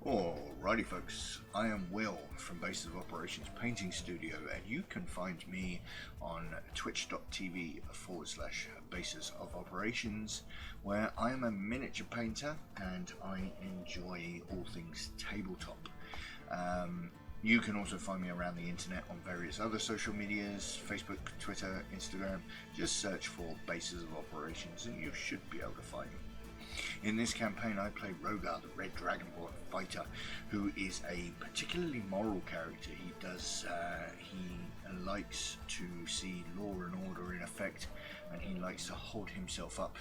Alrighty folks, I am Will from Basis of Operations Painting Studio, and you can find me on twitch.tv/Basis of Operations, where I am a miniature painter and I enjoy all things tabletop. You can also find me around the internet on various other social medias, Facebook, Twitter, Instagram. Just search for Basis of Operations and you should be able to find me. In this campaign I play Rogar, the Red Dragonborn fighter, who is a particularly moral character. He likes to see law and order in effect, and he likes to hold himself up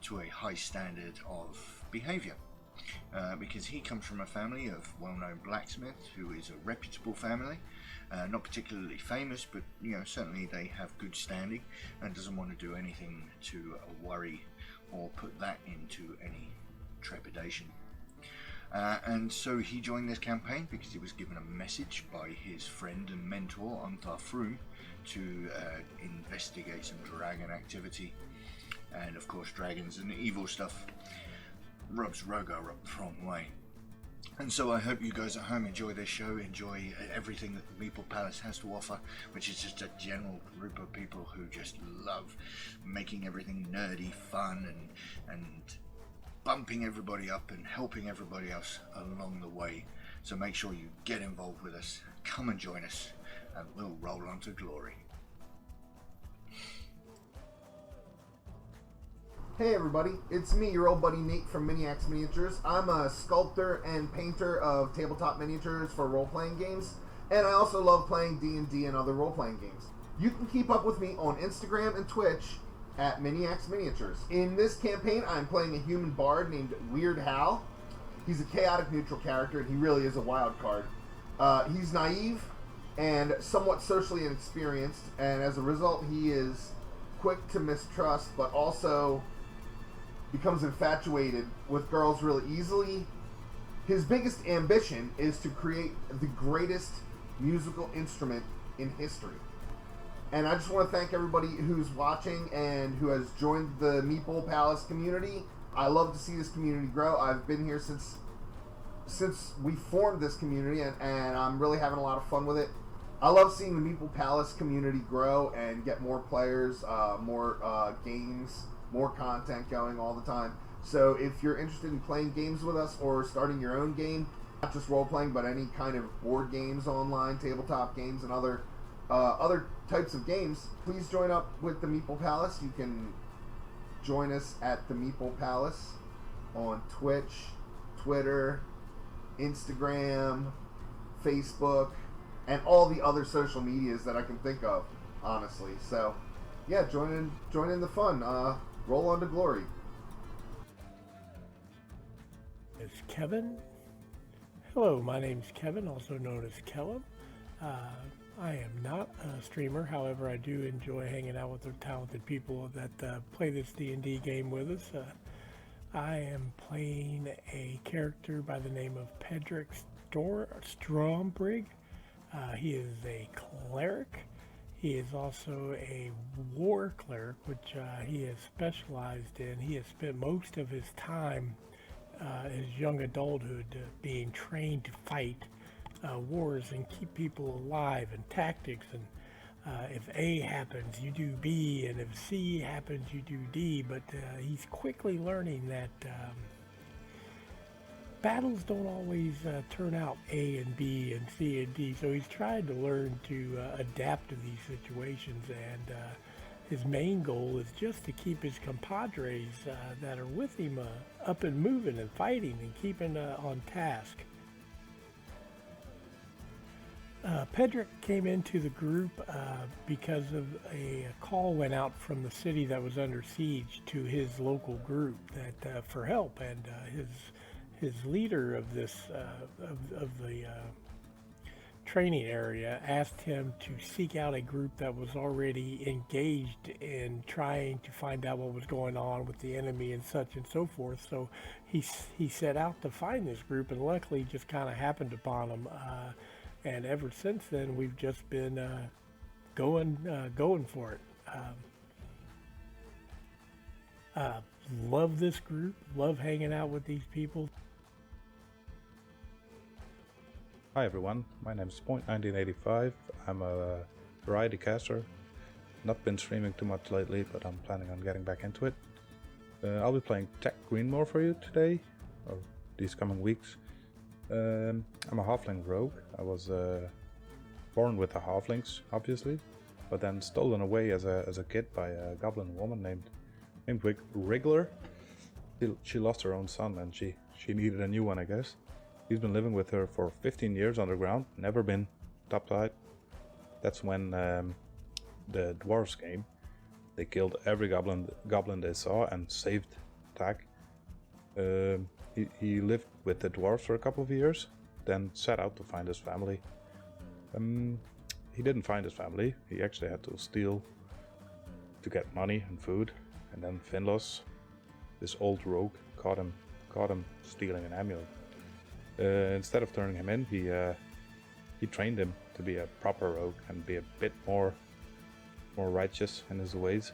to a high standard of behaviour. Because he comes from a family of well-known blacksmiths, who is a reputable family, not particularly famous, but certainly they have good standing, and doesn't want to do anything to worry or put that into any trepidation. And so he joined this campaign because he was given a message by his friend and mentor Antar Froom to investigate some dragon activity, and of course dragons and evil stuff rubs Rogar up the wrong way. And so I hope you guys at home enjoy this show, enjoy everything that the Meeple Palace has to offer, which is just a general group of people who just love making everything nerdy, fun, and bumping everybody up and helping everybody else along the way. So make sure you get involved with us, come and join us, and we'll roll on to glory. Hey everybody, it's me, your old buddy Nate from Miniacs Miniatures. I'm a sculptor and painter of tabletop miniatures for role-playing games, and I also love playing D&D and other role-playing games. You can keep up with me on Instagram and Twitch at Miniacs Miniatures. In this campaign, I'm playing a human bard named Weird Hal. He's a chaotic neutral character, and he really is a wild card. He's naive and somewhat socially inexperienced, and as a result, he is quick to mistrust, but also becomes infatuated with girls really easily. His biggest ambition is to create the greatest musical instrument in history. And I just want to thank everybody who's watching and who has joined the Meeple Palace community. I love to see this community grow. I've been here since we formed this community, and I'm really having a lot of fun with it. I love seeing the Meeple Palace community grow and get more players, more games, more content going all the time. So if you're interested in playing games with us or starting your own game, not just role-playing, but any kind of board games online, tabletop games, and other types of games, please join up with the Meeple Palace. You can join us at the Meeple Palace on Twitch, Twitter, Instagram, Facebook, and all the other social medias that I can think of, honestly. So, yeah, join in the fun. Roll on to glory. It's Kevin. Hello, my name's Kevin, also known as Kellum. I am not a streamer, however, I do enjoy hanging out with the talented people that play this D&D game with us. I am playing a character by the name of Pedrick Strombrig. He is a cleric. He is also a war cleric, which he has specialized in. He has spent most of his time, his young adulthood, being trained to fight wars and keep people alive, and tactics. And if A happens, you do B, and if C happens, you do D. But he's quickly learning that battles don't always turn out A and B and C and D, so he's trying to learn to adapt to these situations, and his main goal is just to keep his compadres that are with him up and moving and fighting and keeping on task. Pedrick came into the group because of a call went out from the city that was under siege to his local group that for help, and his leader of this of the training area asked him to seek out a group that was already engaged in trying to find out what was going on with the enemy and such and so forth. So he set out to find this group, and luckily just kind of happened upon them. And ever since then, we've just been going for it. Love this group. Love hanging out with these people. Hi everyone, my name is Point1985. I'm a variety caster. Not been streaming too much lately, but I'm planning on getting back into it. I'll be playing Tech Greenmore for you today, or these coming weeks. I'm a halfling rogue. I was born with the halflings, obviously, but then stolen away as a kid by a goblin woman named Wriggler. She lost her own son and she needed a new one, I guess. He's been living with her for 15 years underground, never been topside. That's when the dwarves came. They killed every goblin they saw and saved Tak. He lived with the dwarves for a couple of years, then set out to find his family. He didn't find his family. He actually had to steal to get money and food. And then Finlos, this old rogue, caught him stealing an amulet. Instead of turning him in, he trained him to be a proper rogue and be a bit more righteous in his ways.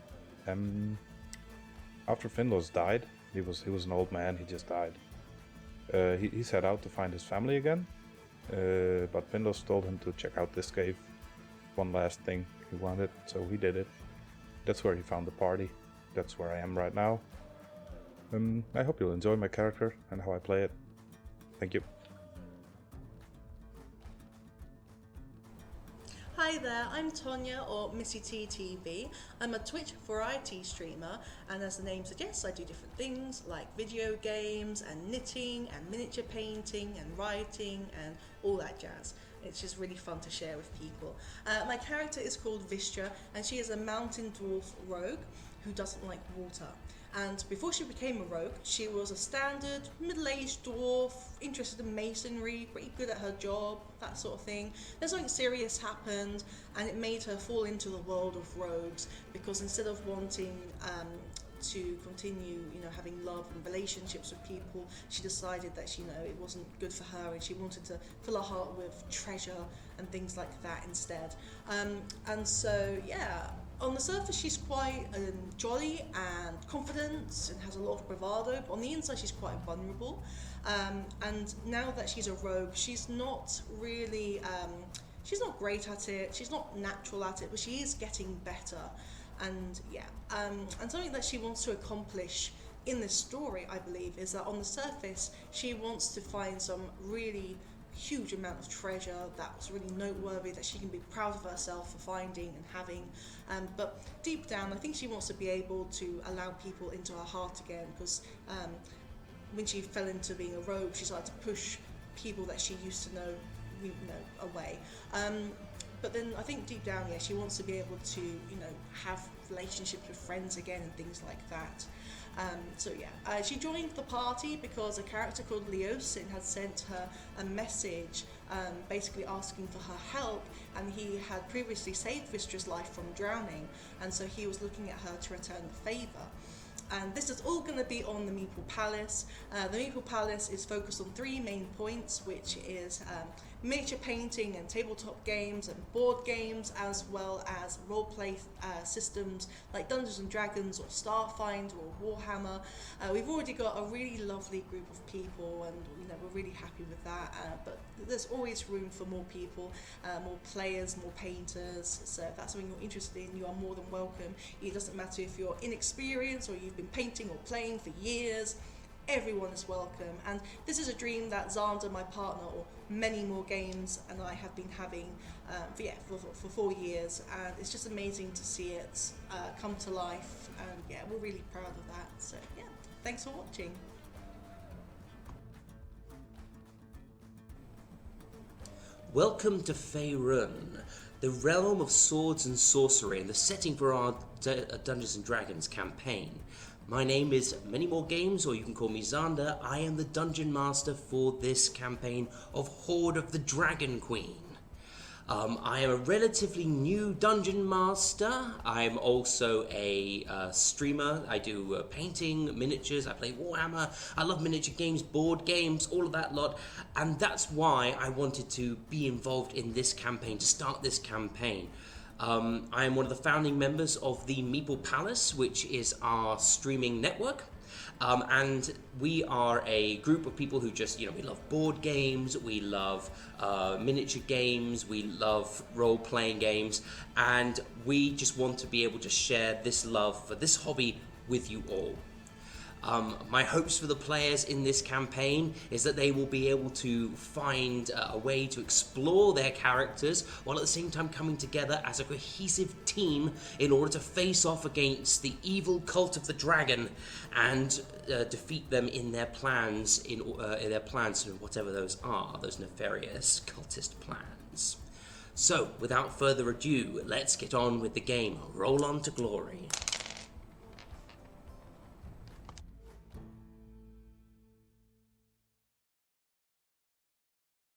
After Finlos died, he was an old man. He just died. He set out to find his family again, but Finlos told him to check out this cave. One last thing he wanted, so he did it. That's where he found the party. That's where I am right now. I hope you'll enjoy my character and how I play it. Thank you. Hi there, I'm Tonya, or Missy T TV. I'm a Twitch variety streamer, and as the name suggests, I do different things like video games and knitting and miniature painting and writing and all that jazz. It's just really fun to share with people. My character is called Vista, and she is a mountain dwarf rogue who doesn't like water. And before she became a rogue, she was a standard middle-aged dwarf, interested in masonry, pretty good at her job, that sort of thing. Then something serious happened, and it made her fall into the world of rogues, because instead of wanting to continue, having love and relationships with people, she decided that it wasn't good for her, and she wanted to fill her heart with treasure and things like that instead. And so, yeah. On the surface, she's quite jolly and confident and has a lot of bravado, but on the inside, she's quite vulnerable. And now that she's a rogue, she's not really, she's not great at it, she's not natural at it, but she is getting better. And and something that she wants to accomplish in this story, I believe, is that on the surface, she wants to find some really huge amount of treasure that was really noteworthy, that she can be proud of herself for finding and having, but deep down I think she wants to be able to allow people into her heart again, because when she fell into being a rogue, she started to push people that she used to know away, but then I think deep down, she wants to be able to have relationships with friends again and things like that. She joined the party because a character called Leosin had sent her a message basically asking for her help, and he had previously saved Vistra's life from drowning, and so he was looking at her to return the favour. And this is all going to be on the Meeple Palace. The Meeple Palace is focused on 3 main points, which is miniature painting and tabletop games and board games, as well as roleplay systems like Dungeons and Dragons or Starfinder or Warhammer. We've already got a really lovely group of people, and we're really happy with that. But there's always room for more people, more players, more painters. So if that's something you're interested in, you are more than welcome. It doesn't matter if you're inexperienced or you've been painting or playing for years. Everyone is welcome, and this is a dream that Xander, my partner, or many more games, and I have been having for 4 years, and it's just amazing to see it come to life, and we're really proud of that. So thanks for watching. Welcome to Faerun, the realm of swords and sorcery, and the setting for our Dungeons and Dragons campaign. My name is Many More Games, or you can call me Xander. I am the Dungeon Master for this campaign of Horde of the Dragon Queen. I am a relatively new Dungeon Master. I'm also a streamer. I do painting, miniatures, I play Warhammer. I love miniature games, board games, all of that lot. And that's why I wanted to be involved in this campaign, to start this campaign. I am one of the founding members of the Meeple Palace, which is our streaming network. And we are a group of people who just, we love board games, we love miniature games, we love role-playing games, and we just want to be able to share this love for this hobby with you all. My hopes for the players in this campaign is that they will be able to find a way to explore their characters while at the same time coming together as a cohesive team in order to face off against the evil cult of the dragon and defeat them in their plans, whatever those are, those nefarious cultist plans. So, without further ado, let's get on with the game. Roll on to glory.